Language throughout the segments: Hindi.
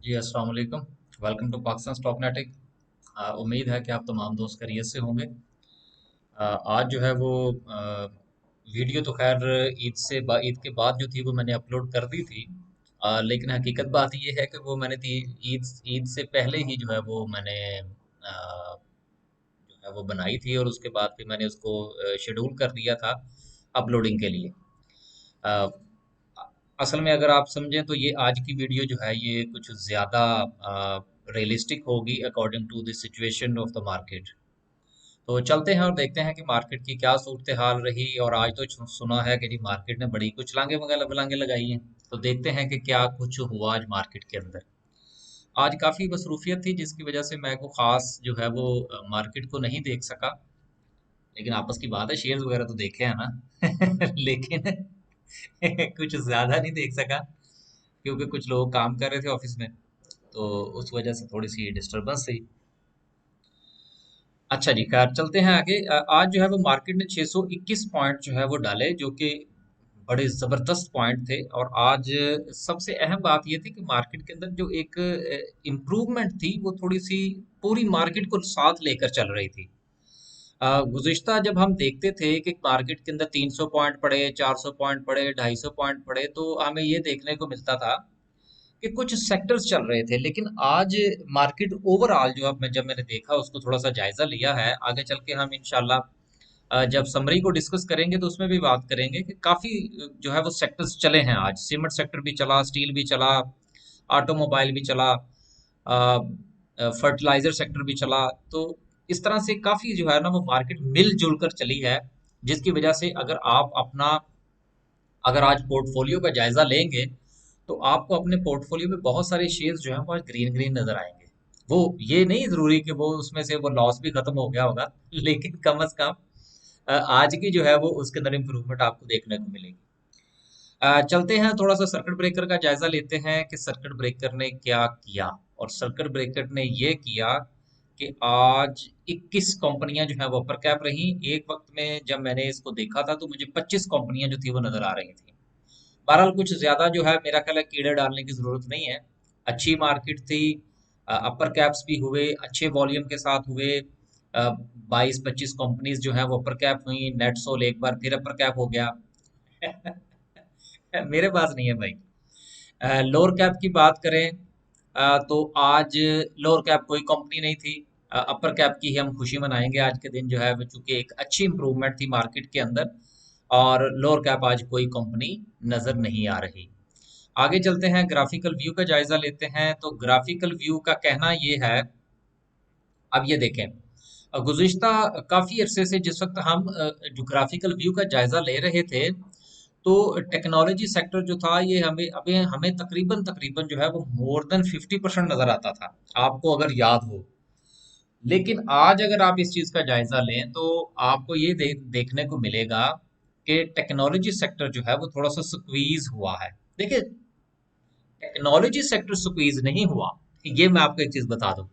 जी अस्सलाम वालेकुम। वेलकम टू पाकिस्तान स्टॉक नेटिक। उम्मीद है कि आप तमाम दोस्त खैरियत से होंगे। आज जो है वो वीडियो तो खैर ईद के बाद जो थी वो मैंने अपलोड कर दी थी। लेकिन हकीकत बात ये है कि वो मैंने ईद ईद से पहले ही जो है वो मैंने जो है वो बनाई थी, और उसके बाद फिर मैंने उसको शेड्यूल कर दिया था अपलोडिंग के लिए। अ, असल में अगर आप समझें तो ये आज की वीडियो जो है ये कुछ ज़्यादा रियलिस्टिक होगी according to the situation of the market. तो चलते हैं और देखते हैं कि मार्केट की क्या सूरत हाल रही। और आज तो सुना है कि जी मार्केट ने बड़ी कुछ लांगे वगैरह वलांगे लगाई हैं। तो देखते हैं कि क्या कुछ हुआ आज मार्केट के अंदर। आज काफ़ी मसरूफियत थी जिसकी वजह से मैं को ख़ास जो है वो मार्केट को नहीं देख सका। लेकिन आपस की बात है, शेयर्स वगैरह तो देखे हैं ना। लेकिन कुछ ज़्यादा नहीं देख सका क्योंकि कुछ लोग काम कर रहे थे ऑफिस में, तो उस वजह से थोड़ी सी डिस्टरबेंस थी। अच्छा जी, खैर चलते हैं आगे। आज जो है वो मार्केट ने 621 पॉइंट जो है वो डाले, जो कि बड़े ज़बरदस्त पॉइंट थे। और आज सबसे अहम बात ये थी कि मार्केट के अंदर जो एक इम्प्रूवमेंट थी वो थोड़ी सी पूरी मार्केट को साथ लेकर चल रही थी। गुज़िश्ता जब हम देखते थे कि मार्केट के अंदर 300 पॉइंट पड़े, 400 पॉइंट पड़े, 250 पॉइंट पड़े, तो हमें ये देखने को मिलता था कि कुछ सेक्टर्स चल रहे थे। लेकिन आज मार्केट ओवरऑल जो अब मैं जब मैंने देखा, उसको थोड़ा सा जायजा लिया है। आगे चल के हम इंशाल्लाह जब समरी को डिस्कस करेंगे तो उसमें भी बात करेंगे कि काफी जो है वो सेक्टर्स चले हैं आज। सीमेंट सेक्टर भी चला, स्टील भी चला, ऑटोमोबाइल भी चला, फर्टिलाइजर सेक्टर भी चला। तो इस तरह से काफी जो है ना वो मार्केट मिलजुल कर चली है, जिसकी वजह से अगर आज पोर्टफोलियो का जायजा लेंगे तो आपको अपने पोर्टफोलियो में बहुत सारे शेयर्स जो हैं वो आज ग्रीन ग्रीन नजर आएंगे। वो ये नहीं जरूरी कि वो उसमें से वो लॉस भी खत्म हो गया होगा, लेकिन कम से कम आज की जो है वो उसके अंदर इम्प्रूवमेंट आपको देखने को मिलेगी। चलते हैं थोड़ा सा सर्किट ब्रेकर का जायजा लेते हैं कि सर्किट ब्रेकर ने क्या किया। और सर्किट ब्रेकर ने ये किया कि आज 21 कंपनियां जो है वो अपर कैप रही। एक वक्त में जब मैंने इसको देखा था तो मुझे 25 कंपनियां जो थी वो नजर आ रही थी। बहरहाल कुछ ज्यादा जो है मेरा ख्याल है कीड़े डालने की जरूरत नहीं है। अच्छी मार्केट थी, अपर कैप्स भी हुए, अच्छे वॉल्यूम के साथ हुए। 22-25 कंपनीज जो है वो अपर कैप हुई। नेट सोल एक बार फिर अपर कैप हो गया। मेरे पास नहीं है भाई। लोअर कैप की बात करें तो आज लोअर कैप कोई कंपनी नहीं थी। अपर कैप की ही हम खुशी मनाएंगे आज के दिन जो है वो, चूंकि एक अच्छी इंप्रूवमेंट थी मार्केट के अंदर। और लोअर कैप आज कोई कंपनी नजर नहीं आ रही। आगे चलते हैं, ग्राफिकल व्यू का जायजा लेते हैं। तो ग्राफिकल व्यू का कहना ये है, अब ये देखें, गुज़िश्ता काफ़ी अरसे से जिस वक्त हम जो ग्राफिकल व्यू का जायजा ले रहे थे, तो टेक्नोलॉजी सेक्टर जो था ये हमें अभी हमें तकरीबन तकरीबन जो है वो मोर देन 50% नजर आता था, आपको अगर याद हो। लेकिन आज अगर आप इस चीज का जायजा लें तो आपको ये देखने को मिलेगा कि टेक्नोलॉजी सेक्टर जो है वो थोड़ा सा स्क्वीज हुआ है। देखिए, टेक्नोलॉजी सेक्टर स्क्वीज नहीं हुआ, ये मैं आपको एक चीज बता दूं।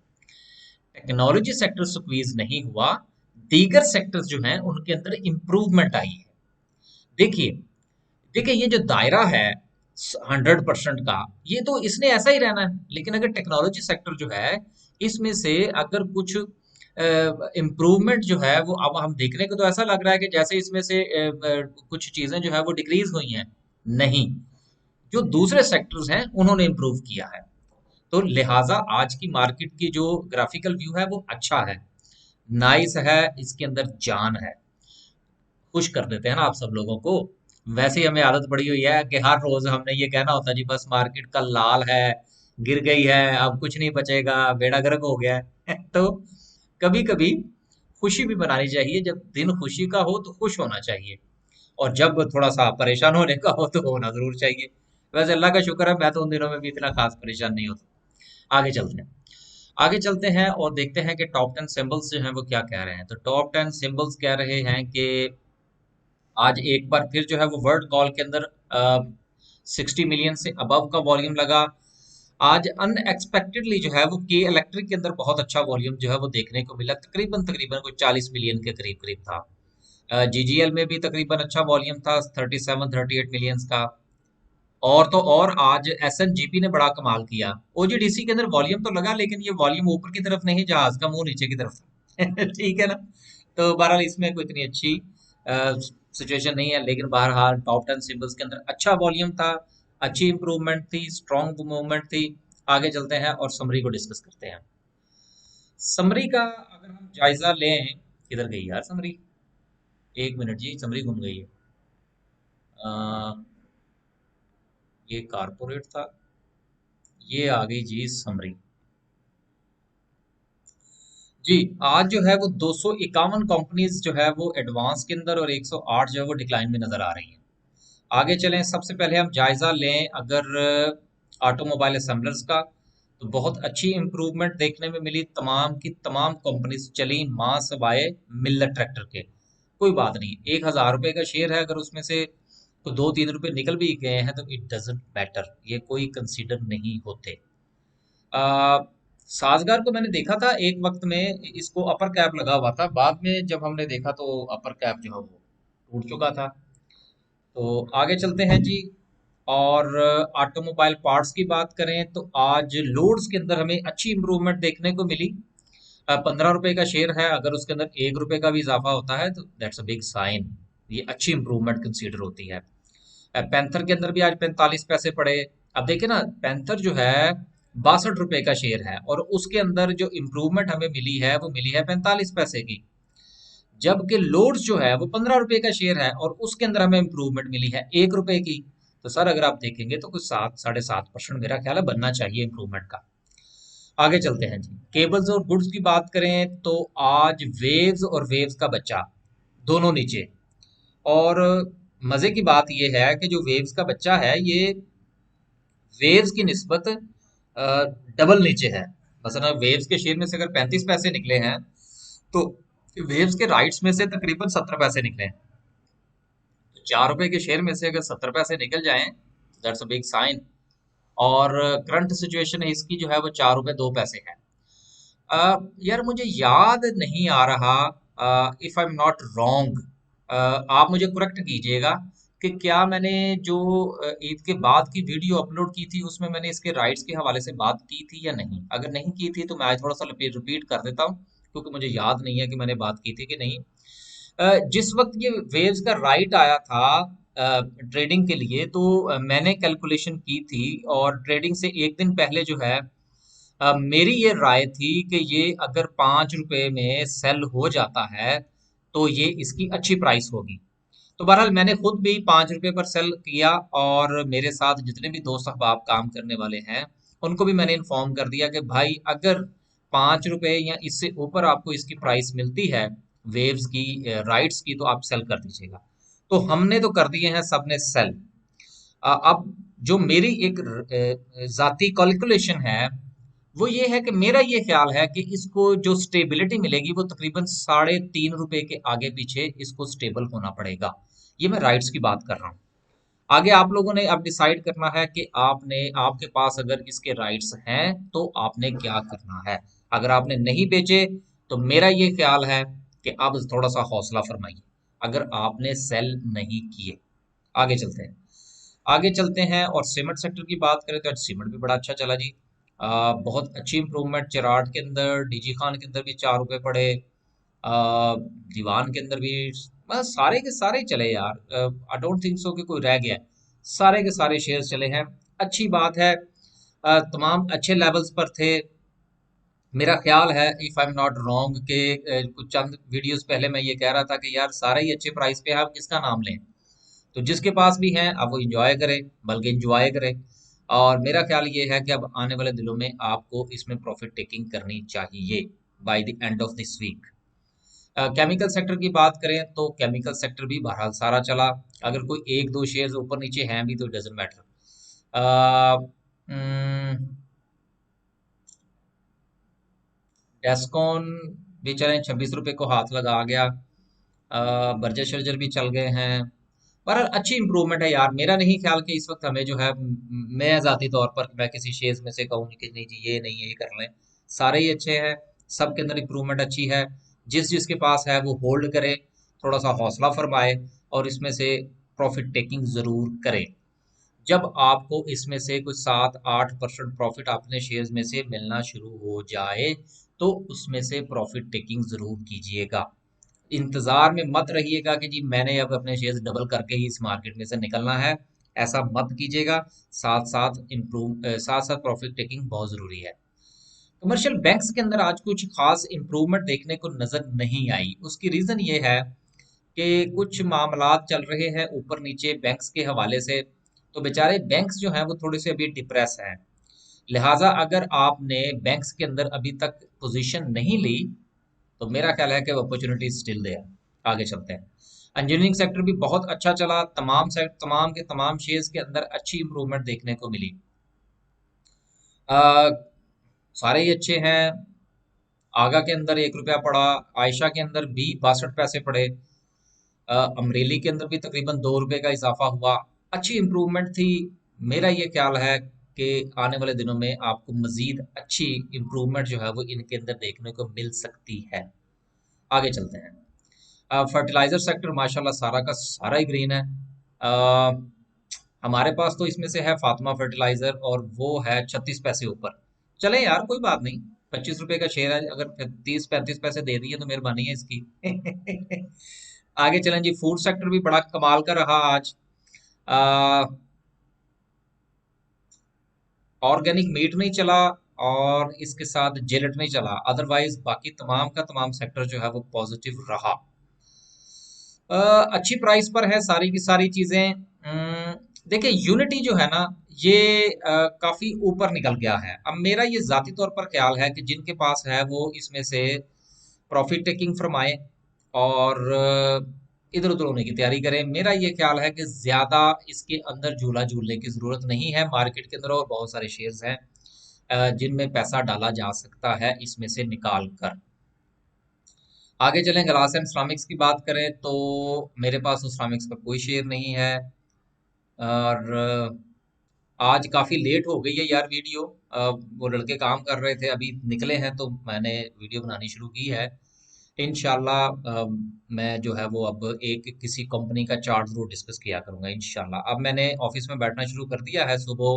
टेक्नोलॉजी सेक्टर स्क्वीज नहीं हुआ, दीगर सेक्टर्स जो हैं उनके अंदर इंप्रूवमेंट आई है। देखिए, देखिए ये जो दायरा है 100% का, ये तो इसने ऐसा ही रहना है। लेकिन अगर टेक्नोलॉजी सेक्टर जो है, इसमें से अगर कुछ इम्प्रूवमेंट जो है वो अब हम देखने को तो ऐसा लग रहा है कि जैसे इसमें से कुछ चीजें जो है वो डिक्रीज हुई हैं। नहीं, जो दूसरे सेक्टर्स हैं उन्होंने इम्प्रूव किया है। तो लिहाजा आज की मार्केट की जो ग्राफिकल व्यू है वो अच्छा है, नाइस है, इसके अंदर जान है। खुश कर देते हैं ना आप सब लोगों को। वैसे ही हमें आदत पड़ी हुई है कि हर रोज हमने ये कहना होता है जी बस मार्केट कल लाल है, गिर गई है, अब कुछ नहीं बचेगा, बेड़ा गर्क हो गया है। तो कभी कभी खुशी भी मनानी चाहिए। जब दिन खुशी का हो तो खुश होना चाहिए, और जब थोड़ा सा परेशान होने का हो तो होना जरूर चाहिए। वैसे अल्लाह का शुक्र है, मैं तो उन दिनों में भी इतना खास परेशान नहीं होता। आगे चलते हैं, आगे चलते हैं और देखते हैं कि टॉप 10 सिंबल्स जो हैं वो क्या कह रहे हैं। तो टॉप 10 सिंबल्स कह रहे हैं कि आज एक बार फिर जो है वो वर्ल्ड कॉल के अंदर 60 मिलियन से अबव का वॉल्यूम लगा। आज अनएक्सपेक्टेडली जो है वो के इलेक्ट्रिक के अंदर बहुत अच्छा वॉल्यूम जो है वो देखने को मिला, तकरीबन तकरीबन कोई 40 मिलियन के करीब करीब था। जीजीएल में भी तकरीबन अच्छा वॉल्यूम था, 37-38 मिलियंस का। और तो और आज एसएनजीपी ने बड़ा कमाल किया। ओजीडीसी के अंदर वॉल्यूम तो लगा, लेकिन ये वॉल्यूम ऊपर की तरफ नहीं, जहाज का मुंह नीचे की तरफ था। ठीक है ना। तो बहरहाल इसमें कोई इतनी अच्छी सिचुएशन नहीं है, लेकिन बहरहाल टॉप 10 सिंबल्स के अंदर अच्छा वॉल्यूम था, अच्छी इंप्रूवमेंट थी, स्ट्रॉन्ग मूवमेंट थी। आगे चलते हैं और समरी को डिस्कस करते हैं। समरी का अगर हम जायजा लें, किधर गई यार समरी? एक मिनट जी, समरी घूम गई है। ये कारपोरेट था, ये आ गई जी समरी। जी, आज जो है वो 251 कंपनीज जो है वो एडवांस के अंदर, और 108 जो है वो डिक्लाइन में नजर आ रही हैं। आगे चलें, सबसे पहले हम जायजा लें अगर ऑटोमोबाइल असेंबलर्स का, तो बहुत अच्छी इंप्रूवमेंट देखने में मिली। तमाम की तमाम कंपनीज चली मां सवाए मिल्लत ट्रैक्टर के। कोई बात नहीं, 1,000 रुपए का शेयर है, अगर उसमें से तो 2-3 रुपए निकल भी गए हैं तो इट डजेंट मैटर, ये कोई कंसीडर नहीं होते। आ, साजगार को मैंने देखा था एक वक्त में, इसको अपर कैप लगा हुआ था, बाद में जब हमने देखा तो अपर कैप जो है वो टूट चुका था। तो आगे चलते हैं जी। और ऑटोमोबाइल पार्ट्स की बात करें तो आज लोड्स के अंदर हमें अच्छी इंप्रूवमेंट देखने को मिली। 15 रुपए का शेयर है, अगर उसके अंदर 1 रुपए का भी इजाफा होता है तो दैट्स अ बिग साइन, ये अच्छी इंप्रूवमेंट कंसीडर होती है। पैंथर के अंदर भी आज 45 पैसे पड़े। अब देखिए ना, पैंथर जो है 62 रुपए का शेयर है, और उसके अंदर जो इंप्रूवमेंट हमें मिली है वो मिली है 45 पैसे की। जबकि लोड्स जो है वो 15 रुपए का शेयर है, और उसके अंदर हमें इंप्रूवमेंट मिली है 1 रुपए की। तो सर अगर आप देखेंगे तो कुछ 7-7.5% मेरा ख्याल है बनना चाहिए इंप्रूवमेंट का। आगे चलते हैं जी। केबल्स और गुड्स की बात करें तो आज वेव्स और वेव्स का बच्चा दोनों नीचे। और मजे की बात यह है कि जो वेव्स का बच्चा है ये वेव्स की निस्बत डबल नीचे है। मसलन वेव्स के शेयर में से अगर 35 पैसे निकले हैं, तो वेव्स के राइट्स में से तकरीबन 70 पैसे निकले हैं। तो 4 रुपए के शेयर में से अगर 70 पैसे निकल जाएं, दैट्स अ बिग साइन। और करंट सिचुएशन है इसकी जो है वो 4 रुपए 2 पैसे है। यार मुझे याद नहीं आ रहा, if I am not wrong, आप मुझे करेक्ट कीजिएगा कि क्या मैंने जो ईद के बाद की वीडियो अपलोड की थी उसमें मैंने इसके राइट्स के हवाले से बात की थी या नहीं। अगर नहीं की थी तो मैं आज थोड़ा सा रिपीट कर देता हूँ, क्योंकि मुझे याद नहीं है कि मैंने बात की थी कि नहीं। जिस वक्त ये वेव्स का राइट आया था ट्रेडिंग के लिए, तो मैंने कैलकुलेशन की थी, और ट्रेडिंग से एक दिन पहले जो है मेरी ये राय थी कि ये अगर 5 रुपए में सेल हो जाता है तो ये इसकी अच्छी प्राइस होगी। तो बहरहाल मैंने खुद भी 5 रुपए पर सेल किया, और मेरे साथ जितने भी दोस्त अहबाब काम करने वाले हैं उनको भी मैंने इन्फॉर्म कर दिया कि भाई अगर 5 रुपए या इससे ऊपर आपको इसकी प्राइस मिलती है वेव्स की, राइट्स की, तो आप सेल कर दीजिएगा। तो हमने तो कर दिए हैं सबने सेल। अब जो मेरी एक जाती कैलकुलेशन है वो ये है कि मेरा ये ख्याल है कि इसको जो स्टेबिलिटी मिलेगी वो तकरीबन 3.5 रुपए के आगे पीछे इसको स्टेबल होना पड़ेगा। ये मैं राइट्स की बात कर रहा हूँ। आगे आप लोगों ने अब डिसाइड करना है कि आपने, आपके पास अगर इसके राइट्स हैं तो आपने क्या करना है। अगर आपने नहीं बेचे तो मेरा ये ख्याल है कि अब थोड़ा सा हौसला फरमाइए, अगर आपने सेल नहीं किए। आगे चलते हैं। आगे चलते हैं और सीमेंट सेक्टर की बात करें तो आज सीमेंट भी बड़ा अच्छा चला जी। बहुत अच्छी इंप्रूवमेंट चिराट के अंदर, डीजी खान के अंदर भी 4 रुपए पड़े। दीवान के अंदर भी, बस सारे के सारे ही चले यार। आई डोंट थिंक सो कि कोई रह गया है, सारे के सारे शेयर चले हैं। अच्छी बात है। तमाम अच्छे लेवल्स पर थे। मेरा ख्याल है, if I am not wrong, के कुछ चंद वीडियोस पहले मैं ये कह रहा था कि यार सारे ही अच्छे प्राइस पे है, आप किसका नाम लें। तो जिसके पास भी हैं आप वो इंजॉय करें, बल्कि इंजॉय करें। और मेरा ख्याल ये है कि अब आने वाले दिनों में आपको इसमें प्रॉफिट टेकिंग करनी चाहिए by the end of this week. Chemical sector की बात करें तो केमिकल सेक्टर भी बहरहाल सारा चला। अगर कोई एक दो शेयर्स ऊपर नीचे हैं भी तो डजेंट मैटर। डेस्कॉन भी चले, 26 रुपए को हाथ लगा गया। बर्जर शर्जर भी चल गए हैं। पर अच्छी इंप्रूवमेंट है यार। मेरा नहीं ख्याल कि इस वक्त हमें जो है, मैं ज़ाती तौर पर मैं किसी शेयर्स में से कहूँ कि नहीं जी ये नहीं है, ये कर लें। सारे ही अच्छे हैं, सब के अंदर इंप्रूवमेंट अच्छी है। जिस जिसके पास है वो होल्ड करे, थोड़ा सा हौसला फरमाए, और इसमें से प्रॉफिट टेकिंग ज़रूर करे। जब आपको इसमें से कुछ 7-8% प्रॉफिट अपने शेयर्स में से मिलना शुरू हो जाए तो उसमें से प्रॉफिट टेकिंग जरूर कीजिएगा। इंतजार में मत रहिएगा कि जी मैंने अब अपने शेयर्स डबल करके ही इस मार्केट में से निकलना है। ऐसा मत कीजिएगा। साथ साथ साथ साथ प्रॉफिट टेकिंग बहुत जरूरी है। कमर्शियल बैंक्स के अंदर आज कुछ खास इंप्रूवमेंट देखने को नजर नहीं आई। उसकी रीजन ये है कि कुछ मामलात चल रहे हैं ऊपर नीचे बैंक्स के हवाले से। तो बेचारे बैंक्स जो हैं वो थोड़े से अभी डिप्रेस हैं। लिहाजा अगर आपने बैंक्स के अंदर अभी तक पोजीशन नहीं ली तो मेरा ख्याल है कि अपॉर्चुनिटी स्टिल देयर। आगे चलते हैं। इंजीनियरिंग सेक्टर भी बहुत अच्छा चला। तमाम के तमाम शेयर्स के अंदर अच्छी इंप्रूवमेंट देखने को मिली। आ, सारे ही अच्छे हैं। आगा के अंदर 1 रुपया पड़ा। आयशा के अंदर भी 62 पैसे पड़े। अमरेली के अंदर भी तकरीबन 2 रुपए का इजाफा हुआ। अच्छी इंप्रूवमेंट थी। मेरा ये ख्याल है कि आने वाले दिनों में आपको मजीद अच्छी इंप्रूवमेंट जो है वो इनके अंदर देखने को मिल सकती है। आगे चलते हैं। फर्टिलाइजर सेक्टर माशाल्लाह सारा का सारा ही ग्रीन है। अ, हमारे पास तो इसमें से है फातिमा फर्टिलाइजर और वो है 36 पैसे ऊपर। चले यार कोई बात नहीं। 25 रुपए का शेयर है, अगर 30-35 पैसे दे दिए तो मेहरबानी है इसकी। आगे चलें जी। फूड सेक्टर भी बड़ा कमाल का रहा आज। ऑर्गेनिक मीट नहीं चला और इसके साथ जेलेट नहीं चला। अदरवाइज बाकी तमाम का तमाम सेक्टर जो है वो पॉजिटिव रहा। अ, अच्छी प्राइस पर है सारी की सारी चीजें। देखिए यूनिटी जो है ना ये काफी ऊपर निकल गया है। अब मेरा ये जाती तौर पर ख्याल है कि जिनके पास है वो इसमें से प्रॉफिट टेकिंग फरमाए और इधर उधर होने की तैयारी करें। मेरा ये ख्याल है कि ज्यादा इसके अंदर झूला झूलने की जरूरत नहीं है। मार्केट के अंदर और बहुत सारे शेयर्स हैं जिनमें पैसा डाला जा सकता है इसमें से निकाल कर। आगे चलें। ग्लास एंड सिरामिक्स की बात करें तो मेरे पास तो सिरामिक्स का कोई शेयर नहीं है। और आज काफ़ी लेट हो गई है यार वीडियो। वो लड़के काम कर रहे थे अभी निकले हैं तो मैंने वीडियो बनानी शुरू की है। इंशाल्लाह मैं जो है वो अब एक किसी कंपनी का चार्ट जरूर डिस्कस किया करूंगा इंशाल्लाह। अब मैंने ऑफिस में बैठना शुरू कर दिया है सुबह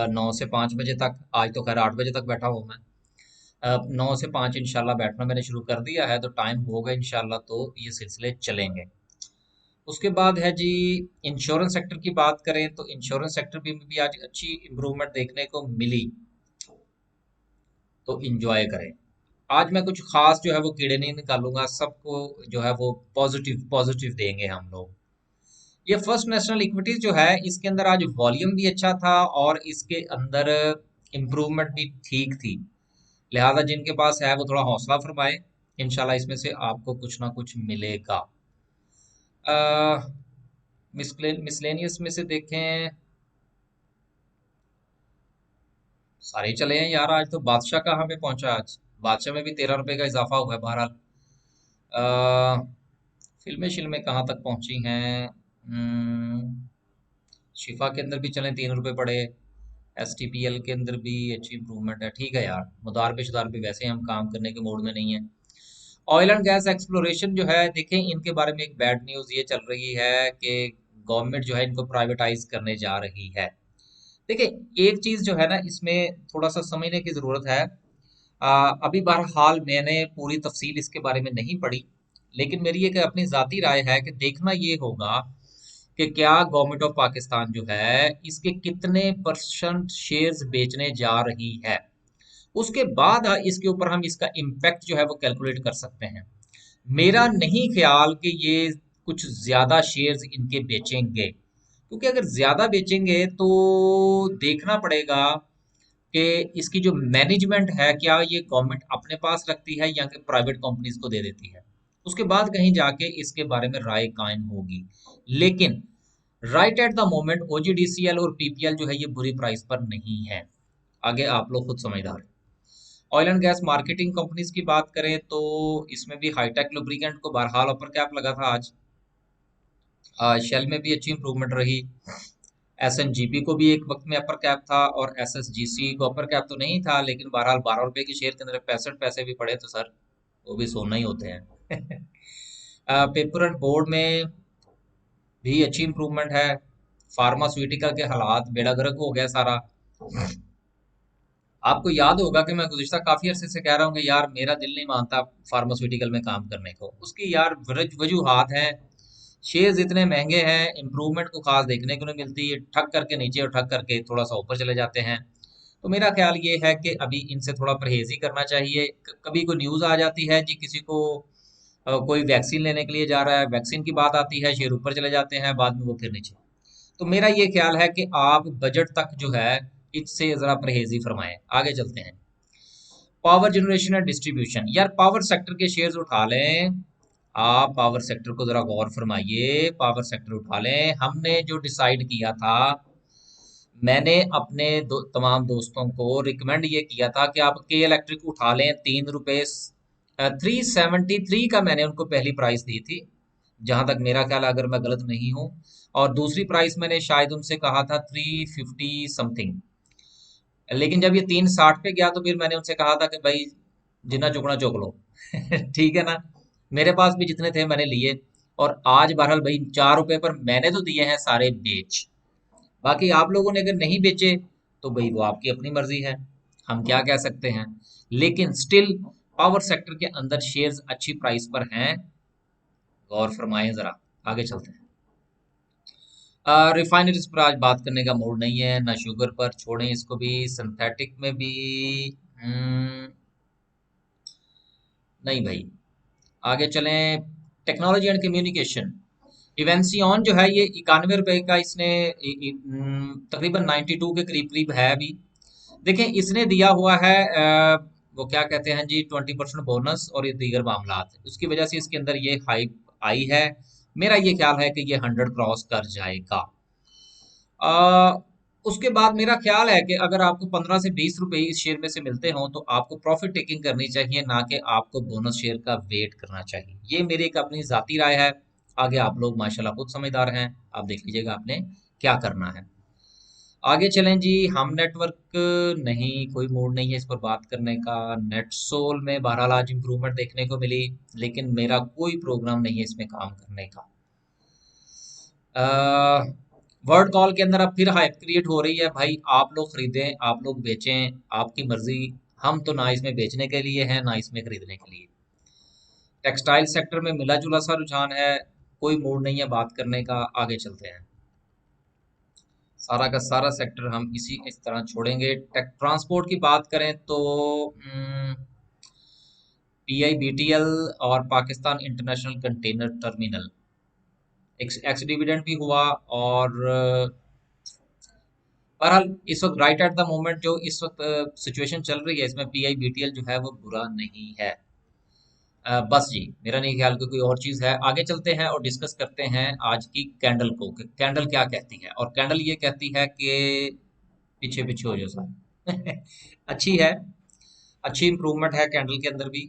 9 से 5 बजे तक। आज तो खैर 8 बजे तक बैठा हूँ मैं। 9 से 5 इंशाल्लाह बैठना मैंने शुरू कर दिया है तो टाइम होगा इंशाल्लाह तो ये सिलसिले चलेंगे। उसके बाद है जी इंश्योरेंस सेक्टर की बात करें तो इंश्योरेंस सेक्टर भी आज अच्छी इम्प्रूवमेंट देखने को मिली। तो इंजॉय करें। आज मैं कुछ खास जो है वो कीड़े नहीं निकालूंगा। सबको जो है वो पॉजिटिव पॉजिटिव देंगे हम लोग। ये फर्स्ट नेशनल इक्विटीज जो है इसके अंदर आज वॉल्यूम भी अच्छा था और इसके अंदर इम्प्रूवमेंट भी ठीक थी। लिहाजा जिनके पास है वो थोड़ा हौसला फरमाए। इंशाल्लाह इसमें से आपको कुछ ना कुछ मिलेगा। मिसलेनियस में से देखें। सारे ही चले हैं यार। आज तो बादशाह कहाँ पे पहुंचा। आज बादशाह में भी 13 रुपए का इजाफा हुआ है। बहरहाल फिल्में शिल्में कहाँ तक पहुंची हैं। शिफा के अंदर भी चलें 3 रुपए पड़े। STPL के अंदर भी अच्छी इंप्रूवमेंट है। ठीक है यार। मुदार पे शुदार पे वैसे हम काम करने के मूड में नहीं है। ऑयल एंड गैस एक्सप्लोरेशन जो है देखें इनके बारे में एक बैड न्यूज़ ये चल रही है कि गवर्नमेंट जो है इनको प्राइवेटाइज करने जा रही है। देखिए एक चीज़ जो है ना इसमें थोड़ा सा समझने की ज़रूरत है। अभी बहरहाल मैंने पूरी तफसील इसके बारे में नहीं पढ़ी। लेकिन मेरी एक अपनी ज़ाती राय है कि देखना ये होगा कि क्या गवर्नमेंट ऑफ पाकिस्तान जो है इसके कितने परसेंट शेयर्स बेचने जा रही है। उसके बाद इसके ऊपर हम इसका इम्पैक्ट जो है वो कैलकुलेट कर सकते हैं। मेरा नहीं ख्याल कि ये कुछ ज्यादा शेयर्स इनके बेचेंगे। क्योंकि अगर ज्यादा बेचेंगे तो देखना पड़ेगा कि इसकी जो मैनेजमेंट है क्या ये गवर्नमेंट अपने पास रखती है या कि प्राइवेट कंपनीज को दे देती है। उसके बाद कहीं जाके इसके बारे में राय कायम होगी। लेकिन right at the moment OGDCL और PPL जो है ये बुरी प्राइस पर नहीं है। आगे आप लोग खुद समझदार हैं। Oil and gas marketing companies की बात करें तो इसमें भी हाईटेक लुब्रिकेंट को बहरहाल अपर कैप लगा था आज। शेल में भी अच्छी इंप्रूवमेंट रही। SNGP को भी एक वक्त में अपर कैप था और SSGC को अपर कैप तो नहीं था लेकिन बहरहाल 12 रुपए के शेयर के अंदर 65 पैसे भी पड़े तो सर वो भी सोना ही होते हैं। पेपर एंड बोर्ड में भी अच्छी इंप्रूवमेंट है। फार्मास्यूटिकल के हालात बेड़ा गर्क हो गया सारा। आपको याद होगा कि मैं गुज़िश्ता काफ़ी अरसे से कह रहा हूँ कि यार मेरा दिल नहीं मानता फार्मास्यूटिकल में काम करने को। उसकी यार वजूहात हैं, शेयर्स इतने महंगे हैं, इम्प्रूवमेंट को खास देखने को नहीं मिलती, ये ठक करके नीचे और ठक करके थोड़ा सा ऊपर चले जाते हैं। तो मेरा ख्याल ये है कि अभी इनसे थोड़ा परहेज ही करना चाहिए। कभी कोई न्यूज़ आ जाती है जी, किसी को कोई वैक्सीन लेने के लिए जा रहा है, वैक्सीन की बात आती है, शेयर ऊपर चले जाते हैं, बाद में वो फिर नीचे। तो मेरा ये ख्याल है कि आप बजट तक जो है इससे ज़रा परहेजी फरमाएं। आगे चलते हैं। पावर जनरेशन एंड डिस्ट्रीब्यूशन, यार पावर सेक्टर के शेयर्स उठा लें। आप पावर सेक्टर को ज़रा गौर फरमाइए, पावर सेक्टर उठा लें। हमने जो डिसाइड किया था, मैंने अपने तमाम दोस्तों को रिकमेंड ये किया था कि आप के इलेक्ट्रिक उठा लें। 3 रुपये 373 का मैंने उनको पहली प्राइस दी थी, जहां तक मेरा ख्याल है, अगर मैं गलत नहीं हूँ। और दूसरी प्राइस मैंने शायद उनसे कहा था 350 समथिंग। लेकिन जब ये 360 पे गया तो फिर मैंने उनसे कहा था कि भाई जितना चुकना चुक लो। ठीक है ना। मेरे पास भी जितने थे मैंने लिए। और आज बहरहाल भाई 4 रुपए पर मैंने तो दिए हैं सारे बेच। बाकी आप लोगों ने अगर नहीं बेचे तो भाई वो आपकी अपनी मर्जी है, हम क्या कह सकते हैं। लेकिन स्टिल पावर सेक्टर के अंदर शेयर्स अच्छी प्राइस पर हैं। गौर फरमाएं जरा। आगे चलते हैं। रिफाइनरीज पर आज बात करने का मूड नहीं है, ना शुगर पर, छोड़ें इसको भी। सिंथेटिक में भी नहीं भाई। आगे चलें। टेक्नोलॉजी एंड कम्युनिकेशन, इवेंसियन जो है ये 91 रुपए का, इसने तकरीबन 92 के करीब करीब है अभी। देखें इसने दिया हुआ है वो क्या कहते हैं जी, 20% बोनस और ये दीगर मामलात, उसकी वजह से इसके अंदर ये हाइप आई है। मेरा ये ख्याल है कि ये 100 क्रॉस कर जाएगा। अ, उसके बाद मेरा ख्याल है कि अगर आपको 15 से 20 रुपए इस शेयर में से मिलते हों तो आपको प्रॉफिट टेकिंग करनी चाहिए, ना कि आपको बोनस शेयर का वेट करना चाहिए। ये मेरी एक अपनी जाती राय है। आगे आप लोग माशाल्लाह खुद समझदार हैं, आप देख लीजिएगा आपने क्या करना है। आगे चलें जी। हम नेटवर्क, नहीं कोई मूड नहीं है इस पर बात करने का। नेटसोल में बहरहाल आज इंप्रूवमेंट देखने को मिली, लेकिन मेरा कोई प्रोग्राम नहीं है इसमें काम करने का। वर्ड कॉल के अंदर अब फिर हाइप क्रिएट हो रही है भाई, आप लोग खरीदें, आप लोग बेचें, आपकी मर्जी। हम तो ना इसमें बेचने के लिए हैं, ना इसमें खरीदने के लिए। टेक्सटाइल सेक्टर में मिला जुला सा रुझान है, कोई मूड नहीं है बात करने का। आगे चलते हैं। सारा का सारा सेक्टर हम इस तरह छोड़ेंगे। टेक ट्रांसपोर्ट की बात करें तो PIBTL और Pakistan international container terminal, x dividend भी हुआ। और बहरहाल इस वक्त राइट एट द मोमेंट जो इस वक्त सिचुएशन चल रही है, इसमें PIBTL जो है वो बुरा नहीं है। बस जी, मेरा नहीं ख्याल कि कोई और चीज़ है। आगे चलते हैं और डिस्कस करते हैं आज की कैंडल को, कि कैंडल क्या कहती है। और कैंडल ये कहती है कि पीछे पीछे हो जाओ सर। अच्छी है, अच्छी इंप्रूवमेंट है कैंडल के अंदर भी।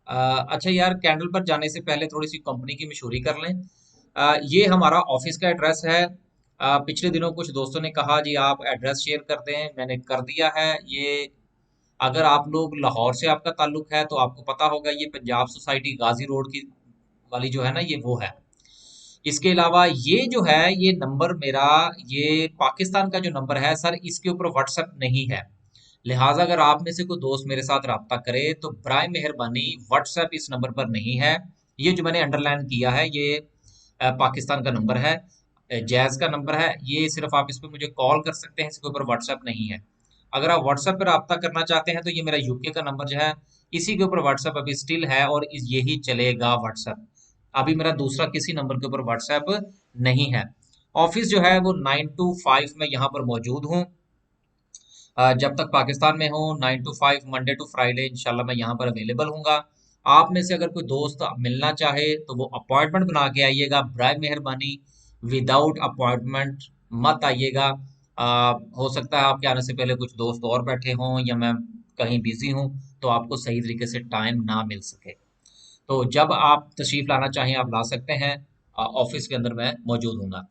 अच्छा यार, कैंडल पर जाने से पहले थोड़ी सी कंपनी की मशहूरी कर लें। ये हमारा ऑफिस का एड्रेस है। पिछले दिनों कुछ दोस्तों ने कहा जी आप एड्रेस शेयर कर दें, मैंने कर दिया है। ये अगर आप लोग लाहौर से आपका ताल्लुक है तो आपको पता होगा, ये पंजाब सोसाइटी गाजी रोड की वाली जो है ना, ये वो है। इसके अलावा ये जो है, ये नंबर मेरा, ये पाकिस्तान का जो नंबर है सर, इसके ऊपर व्हाट्सएप नहीं है। लिहाजा अगर आप में से कोई दोस्त मेरे साथ रब्ता करे तो बराए मेहरबानी व्हाट्सएप इस नंबर पर नहीं है। ये जो मैंने अंडरलाइन किया है, ये पाकिस्तान का नंबर है, जैज़ का नंबर है। ये सिर्फ आप इस पर मुझे कॉल कर सकते हैं, इसके ऊपर व्हाट्सएप नहीं है। अगर आप व्हाट्सएप पर रब्ता करना चाहते हैं तो ये मेरा यूके का नंबर जो है, इसी के ऊपर व्हाट्सएप अभी स्टिल है और यही चलेगा व्हाट्सएप। अभी मेरा दूसरा किसी नंबर के ऊपर व्हाट्सएप नहीं है। ऑफिस जो है वो 9 to 5 में यहाँ पर मौजूद हूँ। जब तक पाकिस्तान में हूँ 9 to 5 मंडे टू फ्राइडे इंशाल्लाह मैं यहाँ पर अवेलेबल हूँगा। आप में से अगर कोई दोस्त मिलना चाहे तो वो अपॉइंटमेंट बना के आइएगा, बराए मेहरबानी विदाउट अपॉइंटमेंट मत आइएगा। हो सकता है आपके आने से पहले कुछ दोस्त और बैठे हों या मैं कहीं बिजी हूँ, तो आपको सही तरीके से टाइम ना मिल सके। तो जब आप तशरीफ लाना चाहें आप ला सकते हैं। ऑफिस के अंदर मैं मौजूद हूँगा।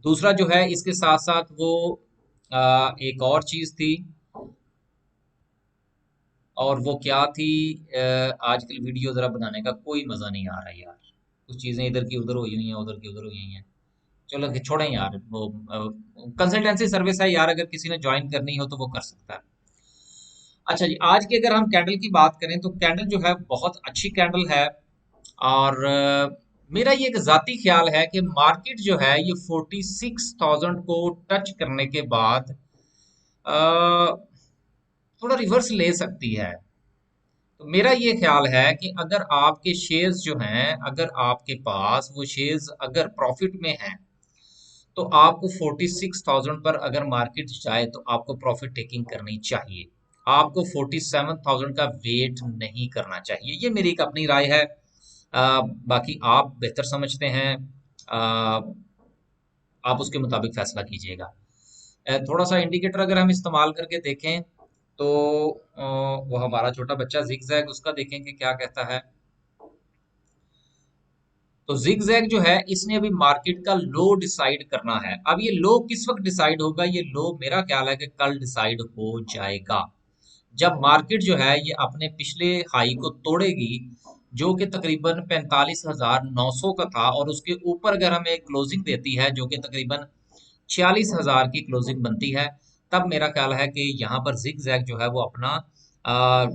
दूसरा जो है, इसके साथ साथ वो एक और चीज़ थी, और वो क्या थी, आजकल वीडियो ज़रा बनाने का कोई मज़ा नहीं आ रहा यार। कुछ चीज़ें इधर की उधर हुई हुई हैं, उधर की उधर हुई हुई हैं। चलो कि छोड़ें यार, वो कंसल्टेंसी सर्विस है यार, अगर किसी ने ज्वाइन करनी हो तो वो कर सकता है। अच्छा जी, आज की अगर हम कैंडल की बात करें तो कैंडल जो है बहुत अच्छी कैंडल है। और मेरा ये एक ज़ाती ख्याल है कि मार्केट जो है ये 46,000 को टच करने के बाद थोड़ा रिवर्स ले सकती है। तो मेरा ये ख्याल है कि अगर आपके शेयर्स जो हैं, अगर आपके पास वो शेयर्स अगर प्रॉफिट में हैं, तो आपको 46,000 पर अगर मार्केट जाए तो आपको प्रॉफिट टेकिंग करनी चाहिए। आपको 47,000 का वेट नहीं करना चाहिए। ये मेरी एक अपनी राय है। बाकी आप बेहतर समझते हैं। आप उसके मुताबिक फैसला कीजिएगा। थोड़ा सा इंडिकेटर अगर हम इस्तेमाल करके देखें तो वो हमारा छोटा बच्चा जिग जैग, उसका देखें कि क्या कहता है। तो जिग जैग जो है इसने अभी मार्केट का लो डिसाइड करना है। अब ये लो किस वक्त डिसाइड होगा? ये लो मेरा ख्याल है कि कल डिसाइड हो जाएगा, जब मार्केट जो है ये अपने पिछले हाई को तोड़ेगी, जो कि तकरीबन 45,900 का था, और उसके ऊपर अगर हमें क्लोजिंग देती है जो कि तकरीबन 46,000 की क्लोजिंग बनती है, तब मेरा ख्याल है कि यहाँ पर जिग जैग जो है वो अपना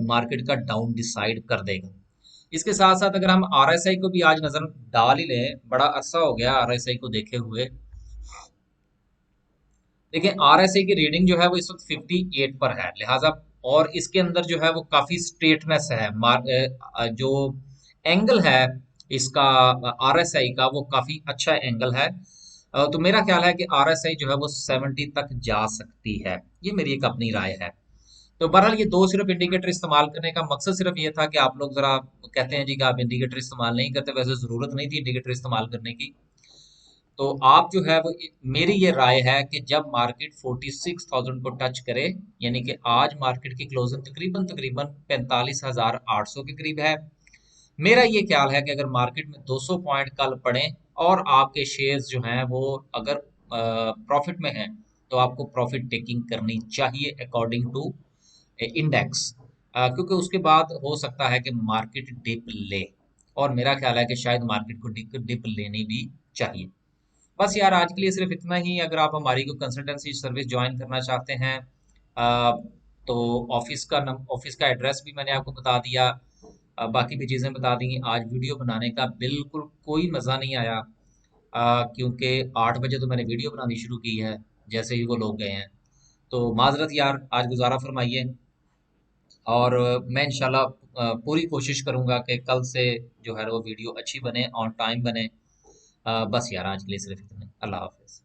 मार्केट का डाउन डिसाइड कर देगा। इसके साथ साथ अगर हम आरएसआई को भी आज नजर डाल ही लें, बड़ा अरसा हो गया आरएसआई को देखे हुए। देखिए आरएसआई की रीडिंग जो है वो इस वक्त 58 पर है, लिहाजा और इसके अंदर जो है वो काफी स्ट्रेटनेस है। जो एंगल है इसका आरएसआई का, वो काफी अच्छा एंगल है। तो मेरा ख्याल है कि आरएसआई जो है वो 70 तक जा सकती है। ये मेरी एक अपनी राय है। तो बहरहाल ये दो सिर्फ इंडिकेटर इस्तेमाल करने का मकसद सिर्फ ये था कि आप लोग जरा कहते हैं जी कि आप इंडिकेटर इस्तेमाल नहीं करते, वैसे जरूरत नहीं थी इंडिकेटर इस्तेमाल करने की। तो आप जो है वो, मेरी ये राय है कि जब मार्केट 46,000 को टच करे, यानी कि आज मार्केट की क्लोजिंग तकरीबन तकरीबन 45,800 के करीब है। मेरा ये ख्याल है कि अगर मार्केट में 200 पॉइंट कल पड़े और आपके शेयर्स जो हैं वो अगर प्रॉफिट में हैं, तो आपको प्रॉफिट टेकिंग करनी चाहिए अकॉर्डिंग टू इंडेक्स। क्योंकि उसके बाद हो सकता है कि मार्केट डिप ले, और मेरा ख्याल है कि शायद मार्केट को डिप लेनी भी चाहिए। बस यार आज के लिए सिर्फ इतना ही। अगर आप हमारी को कंसल्टेंसी सर्विस ज्वाइन करना चाहते हैं, अ, तो ऑफिस का एड्रेस भी मैंने आपको बता दिया। बाकी भी चीज़ें बता दी। आज वीडियो बनाने का बिल्कुल कोई मज़ा नहीं आया, क्योंकि 8 बजे तो मैंने वीडियो बनानी शुरू की है जैसे ही वो लोग गए हैं। तो माजरत यार, आज गुजारा फरमाइए। और मैं इंशाल्लाह पूरी कोशिश करूंगा कि कल से जो है वो वीडियो अच्छी बने, ऑन टाइम बने। बस यार आज के लिए सिर्फ इतना। अल्लाह हाफिज़।